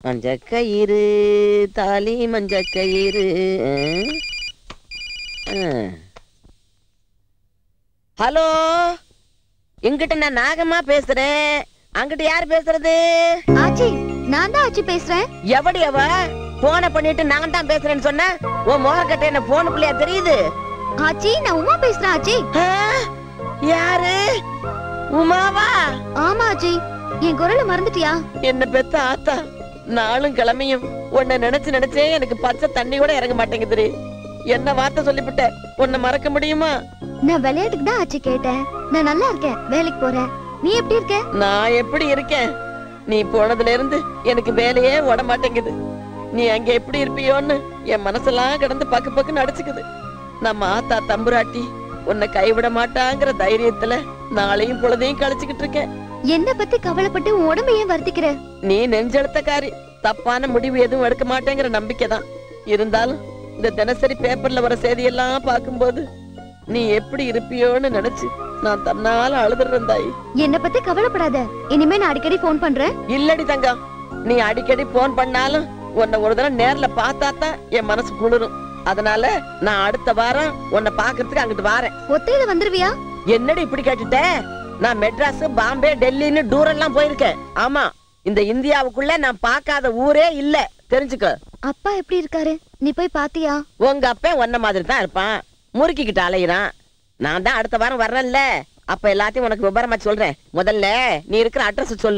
மஞ்ச கயிறு தாலி மஞ்ச கயிறு. ஹலோ, எங்கிட்ட நான் நாகம்மா பேசுறேன். அங்கிட்ட யாரு பேசுறது? ஆச்சி, நான் தான் ஆச்சி பேசுறேன். எவடி அவ? போன பண்ணிட்டு நான் தான் பேசுறேன்னு சொன்ன. உன் மோகக்கட்ட என்ன போன பிள்ளையா தெரியுது? ஆச்சி, நான் உமா பேசுறேன். ஆச்சி. யாரு? உமாவா? ஆமா ஆச்சி. என் குரலை மறந்துட்டியா? என்ன பெத்த ஆத்தா, நாளும் கிழமையும் உன்னை நினைச்சு நினைச்சே எனக்கு பச்சை தண்ணி கூட இறங்க மாட்டேங்குது. என்ன வார்த்தை சொல்லிவிட்ட, உன்னை மறக்க முடியுமா? நான் விளையாட்டுக்கு தான் ஆச்சி கேட்டேன். நான் நல்லா இருக்கேன், வேலைக்கு போறேன். நீ எப்படி இருக்க? நான் எப்படி இருக்கேன்? நீ போனதுல இருந்து எனக்கு வேலையே ஓட மாட்டேங்குது. நீ அங்க எப்படி இருப்பியோன்னு என் மனசெல்லாம் கிடந்து பக்கு பக்குன்னு அடிச்சுக்குது. நம்ம ஆத்தா தம்புராட்டி உன்னை கைவிட மாட்டாங்கிற தைரியத்துல நாளையும் பொழுதையும் கழிச்சுக்கிட்டு இருக்கேன். என்ன பத்தி கவலைப்பட்டு உன் உடம்பு ஏன் வருத்திக்கிற? நீ நெஞ்செழுத்தக்காரி, தப்பான முடிவு எதுவும் எடுக்க மாட்டேங்கிற நம்பிக்கை தான். இருந்தாலும் இந்த தினசரி பேப்பர்ல வர செய்தியெல்லாம் பார்க்கும்போது நீ எப்படி இருப்பியோன்னு நினைச்சு நான் தன்னால அழுதுறேன் தாயி. என்ன பத்தி கவலைப்படாத, இனிமே நான் அடிக்கடி போன் பண்றேன். இல்லடி தங்கம், நீ அடிக்கடி போன் பண்ணாலும் உன்னை ஒரு தடவை நேர்ல பார்த்தாதான் என் மனசு குளிரும். அதனால நான் அடுத்த வாரம் உன்னை பாக்குறதுக்கு அங்கிட்டு வாரேன். ஒத்தையில வந்துருவியா? என்னடி இப்படி கேட்டுட்ட? நான் மெட்ராஸ், பாம்பே, டெல்லின்னு டூரெல்லாம் போயிருக்கேன். ஆமா, இந்த இந்தியாவுக்குள்ள நான் பார்க்காத ஊரே இல்ல, தெரிஞ்சுக்க. அப்பா எப்படி இருக்காரு? நீ போய் பாத்தியா? உங்க அப்பா ஒன்ன மாதிரி தான் இருப்பான், முறுக்கிக்கிட்டு அலையிறான். நான் தான் அடுத்த வாரம் வர்றேன்ல, அப்ப எல்லாத்தையும் உனக்கு விபரமா சொல்றேன். முதல்ல நீ இருக்கிற அட்ரஸ் சொல்லு.